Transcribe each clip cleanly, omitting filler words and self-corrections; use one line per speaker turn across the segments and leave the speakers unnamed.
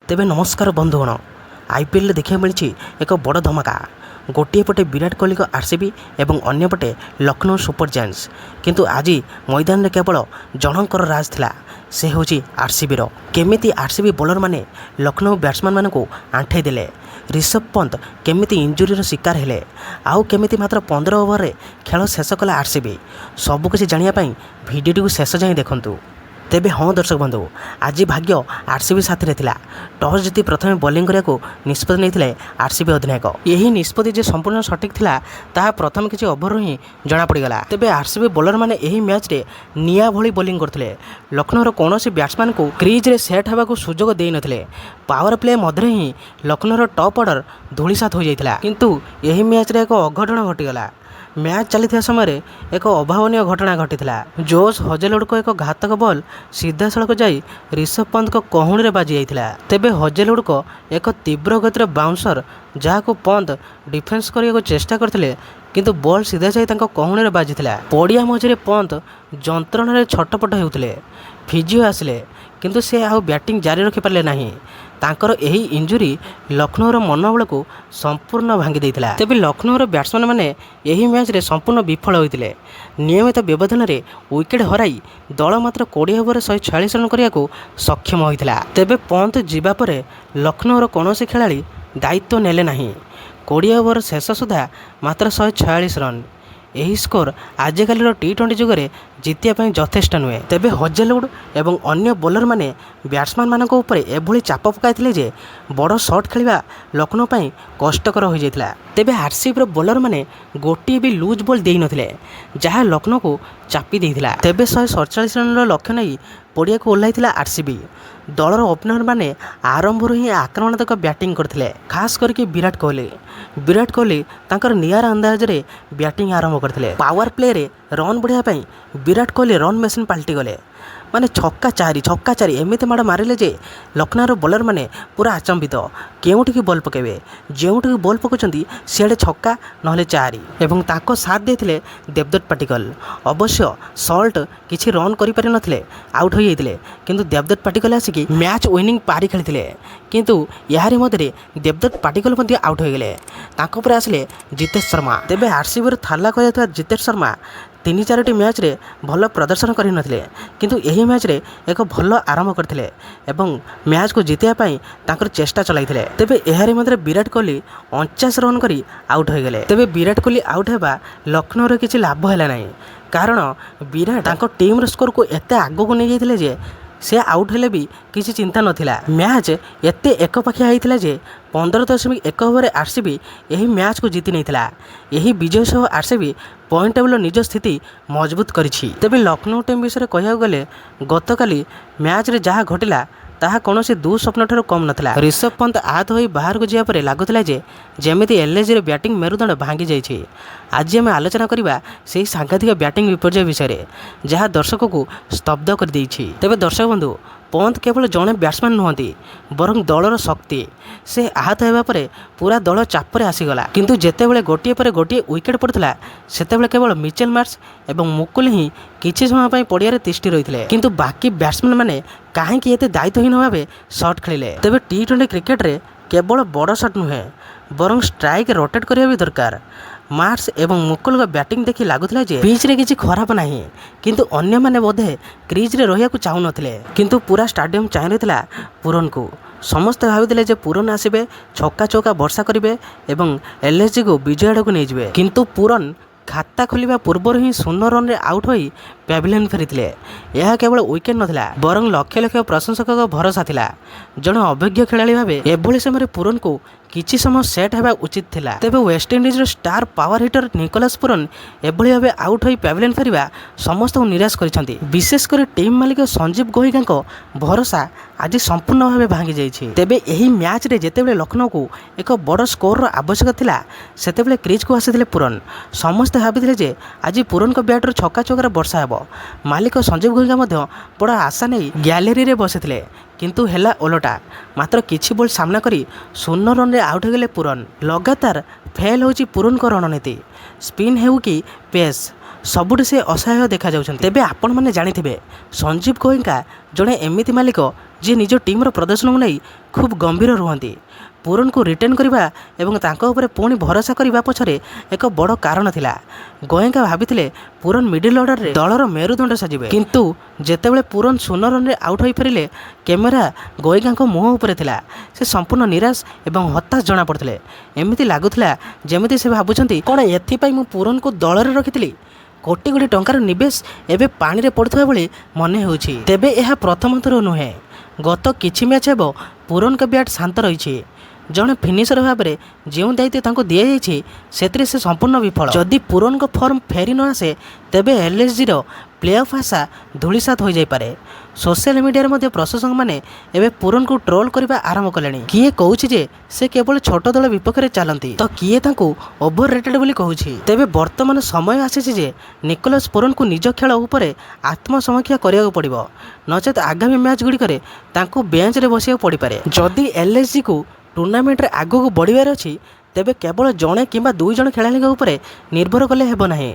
तेबे नमस्कार बंधुगण आईपीएल देखा मिली एक बड़ धमाका गोटे पटे विराट कोहली को आरसीबी एवं अन्यपटे लखनऊ सुपर जायंट्स किंतु आज मैदान में केवल जनकर राज थिला से हूँ आरसीबी केमिति आरसीबी बॉलर माने लखनऊ बैट्समैन मान को आंठाई देले ऋषभ पंत केमिति इंजुरी शिकार हेले आउ केमिति मात्र 15 ओवर रे खेल शेष कला आरसीबी सबकिछि जानिया भिडियो को शेष जाए देखंतु। तेबे हाँ दर्शक बंधु आज भाग्य आरसीबी साथी थिला टॉस जीति प्रथम बॉलिंग करिया को निष्पत्ति नहीं आरसीबी अधिनायक यही निष्पत्ति जे संपूर्ण सठिक थिला ताहा प्रथम किछि ओवर ही जना पड़गला। तेबे आरसीबी बॉलर माने एही मैच रे निया भली बॉलिंग करथिले लखनऊर कौनसी बैट्समैन को क्रीज रे सेट हेबाकू सुजोग देई नथिले पावर प्ले मध्य ही लखनऊर टॉप ऑर्डर धूलिसात हो जाइथिला किंतु एही मैच रे एक अघटन घटिगला। मैच चली समय एक अभावन घटना घटी जोश हजेलवुड को एक घातक बॉल सीधा सड़क जाई ऋषभ पंत को कहूणी में बाजी जाता तेबे हजेलवुड को एक तीव्र गतिर बाउंसर जहाँ को पंत डिफेन्स करने चेष्टा करते किंतु बॉल सीधा जाई कहूणी में बाजी पड़िया मझे पंत जंत्रण छटपट होते फिजिओ आसिले किंतु से आउ बैटिंग जारी रखिपारे ना तांकर एही इंजुरी लखनऊर मनोबल को संपूर्ण भांगी देइथिला। तेबे लखनऊर बैट्समैन माने एही मैच रे संपूर्ण विफल होइतिले नियमित व्यवधान रे विकेट हराई दल मात्र 20 ओवर 146 रन करिया को सक्षम होइतिला। तेबे पंत जीवा परे लखनऊर कौनसी खेलाड़ी दायित्व नेले नाही 20 ओवर शेष सुधा मात्र 146 रन यही स्कोर आजिकाल टी20 जुगरे जितिया यथेष्ट नुहे। तेबे हजेलवुड एवं अन्य बॉलर माने बैट्समैन मानक ऊपर एभली चाप पकाइथिले जे बड़ शॉट खेलिबा लखनऊ पई कष्टकर हो जाइथिला। तेबे आरसीबी बॉलर माने गोटी भी लूज बॉल देई नथिले जहाँ लखनऊ को चापी देइथिला। तेबे 147 रन लक्ष्य नहीं पड़िया को ओह्लाइथिला आरसीबी दलर ओपनर माने आरंभर ही आक्रामणात्मक बैटिंग करथिले खास करके विराट कोहली तांकर नियार अंदाज रे बैटिंग आरंभ करथिले पावर प्ले रे रन बढ़िया पई विराट कोहली रन मेसिन पलटि गले माने छक्का चारि एमिति माड़ मारिले जे लखनऊर बॉलर माने पूरा आचंबित केउठी बॉल पकेबे जेउठी बॉल पकाउछंती सियाडे छक्का नहले चारि एवं ताको साथ देथिले देवदत्त पाटिकल अवश्य सल्ट किछि रन करि पारि नथिले आउट हो जाइतिले किंतु देवदत्त पाटिकल आसिकी मैच विनिंग पारी खेलिथिले किंतु यारि मध्यरे देवदत्त पाटिकल मध्ये आउट हो गले ताको पर आसिले जितेश शर्मा। तेबे आरसीबी थाला करिया जितेश शर्मा 3-4 मैच रे भल प्रदर्शन करि नथिले किंतु एही मैच रे एक भल आरंभ करथिले एवं मैच को जितिया पई ताकर चेष्टा चलाइथिले। तेबे एहारि मध्य विराट कोहली 49 रन करी आउट हो गले। तेबे विराट कोहली आउट हेबा लखनऊर किछि लाभ हैला नाही कारण विराट तांको टीम रो स्कोर को एते आगो को नै जाइथिले जे से आउट हेले भी किसी चिंता नथिला मैच एते एकपाखिया होइथिला जे 15.1 ओवर आरसीबी यही मैच को जीति नैथिला यही विजय सह आरसीबी पॉइंट टेबल निज स्थिति मजबूत करिछि। तेबे लखनऊ टीम विषय कहया गले गतकाली मैच रे जहाँ घटिला ताहा कौनसी दुस्वप्न ठारू कम नथिला ऋषभ पंत आहत होई बाहर को जिया परे लागुथिला जे जेमिति एलएसजी रे बैटिंग मेरुदंड भांगी जाइछि। आज आम आलोचना करबा सेही सांघातिक बैटिंग विपर्य विषय जहाँ दर्शक को स्तब्ध कर देइछि। तेबे दर्शक बंधु पंत केवल जड़े बैट्समैन नुहति बरं दलर शक्ति से आहत होगा पर पूरा दल चापर आसीगला किंतु जेतेबेले गोटे पर गोटे विकेट पड़ता सेतेबेले केवल मिचेल मार्श एवं मुकुल ही किछि समय पई पड़िया तिष्ठि रहिथिले किंतु बाकी बैट्समैन माने काहेकि एते दायित्वहीन भावे शॉट खेलिले। तेबे टी20 क्रिकेट रे केवल बड़ शॉट नुहे बरं स्ट्राइक रोटेट करिया भी दरकार मार्श एवं मुकुल का बैटिंग देखि लागुथिला जे पिच रे किछि खराब नाही किंतु अन्य माने बोधे क्रीज रे रहिया को चाहू नथिले किंतु पूरा स्टाडियम चाहि रहिथिला पूरन को समस्त भाविथिले जे पूरन आसीबे छक्का चौका वर्षा करिवे एवं एलएसजी को विजय आड़ को नहीं जिवे किंतु पूरन खाता खोलिबा पूर्व ही 0 रन रे आउट होई पैविलियन फेरिथिले यह केवल विकेट नथिला बरं लक्ष लक्ष प्रशंसक भरोसा थिला जणे अभिज्ञ खेलाड़ी भावे एभली समय पूरन को किछि समय सेट हेबा उचित थिला। तेबे West Indies star power hitter Nicholas Pooran एभली भावे आउट होई पैविलियन फेरिबा समस्त को निराश करिसंती विशेषकर टीम मालिक संजीव गोहिका भरोसा आज संपूर्ण भावे भांगी जाइछि। तेबे एही मैच रे जेतेबेले लखनऊ को एक बड़ स्कोर आवश्यक थिला सेतेबेले क्रीज को आसीथिले पूरन समस्त भाविथिले जे आज पूरन को बैट रो छक्का चौकार वर्षा हेबो मालिक संजीव गोहिका मध्य बड़ आशा नहीं गैलेरी रे बसिथिले किंतु हेला ओलटा मात्र किछि बॉल सामना करी 0 रन रे आउट हो गले पूरन लगातार फेल होची पूरन को रणनीति स्पिन हेउ कि पेस सबुठ से असहाय देखा जाउछन। तेबे आपण माने जानिथिबे संजीव गोहिका जड़े एमिति मालिक जी निज टीम प्रदर्शन को नहीं खूब गंभीर रुहति। पूरन को रिटर्न करवा एवं तांको उपरे पुणी भरोसा करने पछरे एक बड़ कारण थिला। गोयंका भाबिथिले पूरन मिडिल ऑर्डर रे दलर मेरुदंड साजिबे, किंतु जेतेबेले पूरन 0 रन रे आउट होई फेरिले कैमेरा गोयंका मुह उपरे थिला। से संपूर्ण निराश एवं हताश जणा पड़थिले। एमिति लागुथिला जेमिति से भाबुछंती कोन एथि पई मु पूरन को दल रे रखिथिली। कोटी कोटी टंकार निवेश एबे पानी रे पड़ुथबा भली मने होउछि। तेबे एहा प्रथम थर नुहे, गत किछि मैच हेबो पूरन का बैट शांत रही। जड़े फिनिशर भाव में जो दायित्व तांको दिया जाइए से संपूर्ण विफल। जदि पूरन को फॉर्म फेरी न आसे तेबे एलएसजी रो प्लेऑफ आशा धूलिसात हो जाइए। सोशल मीडिया रे प्रशंसक माने एबे पूरन को ट्रोल करबा आरंभ कलेनी। किए कहूछि जे से केवल छोट दल विपक्ष रे चलती तो किए तांको ओवर रेटेड बोली कहूछि। तेबे वर्तमान समय आसीछि जे निकोलस पूरन को निज खेल उपरे आत्मसमीक्षा करिया पड़िबो, नचेत आगामी मैच गुडी करे तांको बेंच रे बसिया पड़ी पारे। जदि एलएसजी को टूर्नामेंट रे आगो को बढ़िबार अछि तेबे केवल जणे किंबा दुई जण खेलाड़ी उपरे निर्भर कले हेबो नाही।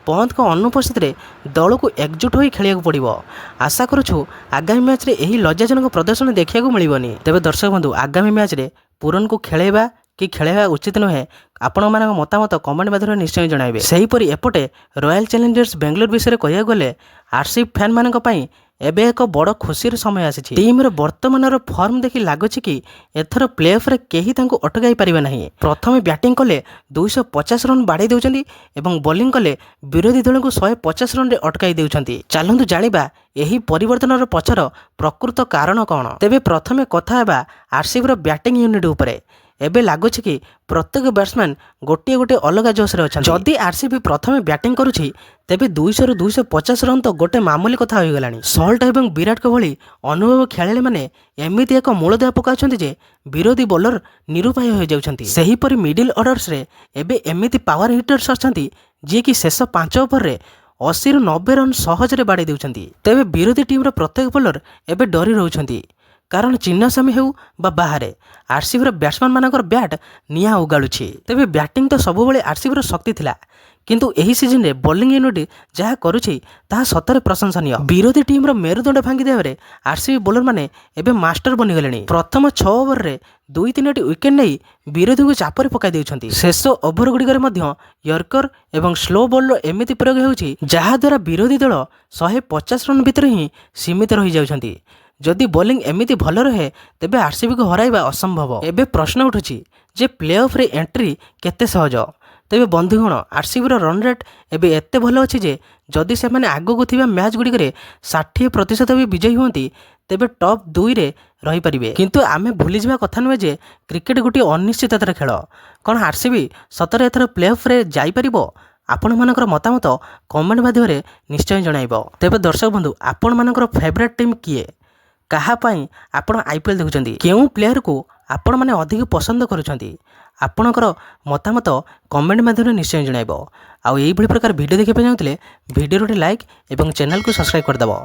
पंत को अनुपस्थित रे दल को एकजुट होई खेलिया पड़िबो। आशा करूछु आगामी मैच रे एही लज्जाजनक प्रदर्शन देखिया मिलबनी। तेबे दर्शक बंधु आगामी मैच रे पूरन को खेलेबा कि खेलेबा उचित नुहे आपण मानक मतामत कमेंट माध्यम निश्चय जणाइबे। सेहीपरि एपटे रॉयल चैलेंजर्स बेंगलोर विषय कहिया गले आरसीबी फैन मानक पई एबे एक बड़ खुशीर समय आसी। टीम रे वर्तमान फॉर्म देखि लागुछि कि एथर प्लेऑफ रे केही तांको अटकाई परिबे नाही। प्रथमे बैटिंग कले 250 रन बाड़े देउछंती एवं बॉलिंग कले विरोधी दल को 150 रन रे अटकाई देउछंती। चालंतु जानिबा एही परिवर्तन पछर प्रकृत कारण कौन। तेबे प्रथमे कथा हेबा आरसीबी रो बैटिंग यूनिट उपरे। एबे लागुछि कि प्रत्येक बैट्समैन गोटे गोटे अलग जोश रे अछन। जदि आरसीबी प्रथमे बैटिंग करूछि तेबे 200 रु 250 रन तो गोटे मामूली कथा हो गलानी। सल्ट एवं विराट को भली अनुभव खेलाड़ी माने एमिति एक मूलदेह पकाउछंती जे विरोधी बॉलर निरुपाय हो जाउछंती। सेही परि मिडिल ऑर्डर्स रे एबे एमिति पावर हिटर्स अछंती जे कि शेष 5 ओवर रे 80 रु 90 रन सहज रे बाड़ी देउछंती। तेबे विरोधी टीम रो प्रत्येक बॉलर एबे डरी रहउछंती, कारण चिन्हसामी हेउ बा बाहरे आरसीबी बैट्समैन मानकर बैट निया उगाड़ुछि। तेबे बैटिंग तो सबुबले आरसीबी शक्ति थिला, किंतु एही सीजन रे बॉलिंग यूनिट जहाँ करुछि ताहा सतरे प्रशंसनीय। विरोधी टीम रो मेरुदंड भांगी देबारे आरसीबी बॉलर माने एबे मास्टर बनी गलेनी। प्रथम 6 ओवर रे 2-3टी विकेट नहीं विरोधी को चापरे पकाई देउछंती। शेष ओभर गुड़िकर मध्य यर्कर एवं स्लो बॉल रो एमिति प्रयोग हेउछि जहा द्वारा विरोधी दल 150 रन भितर ही सीमित रही जाउछंती। जदि बॉलिंग एमिति भल रहे तेबे आरसीबी को हराइबा असंभव। एबे प्रश्न उठुछि जे प्लेऑफ रे एंट्री केते सहज। तेबे बंधुगण आरसीबी रो रन रेट एबे एते भल अछि जे जदि से माने आगो को थिबा मैच गुडी करे 60% भी विजयी होंती तेबे टॉप 2 रे रही परिबे। किंतु आमे भूली जिबा कथा नुहे जे क्रिकेट गोटी अनिश्चिततार खेल। कोन आरसीबी सतरे एथर प्लेऑफ रे जाई परिबो? आपण मानकर मतामत कमेंट माध्यम निश्चय जणाइबो। तेबे दर्शक बंधु आपण मानकर फेवरेट टीम किए? कहा पाई आपण आईपीएल देखुछंती? केउ प्लेयर को आपण माने अधिक पसंद करूछंती? आपणकर मतामत कमेंट माध्यम निश्चय जणाइबो। आ एई भली प्रकार वीडियो देखिबा चाहुतले वीडियो रे लाइक एवं चैनल को सब्सक्राइब कर दबो।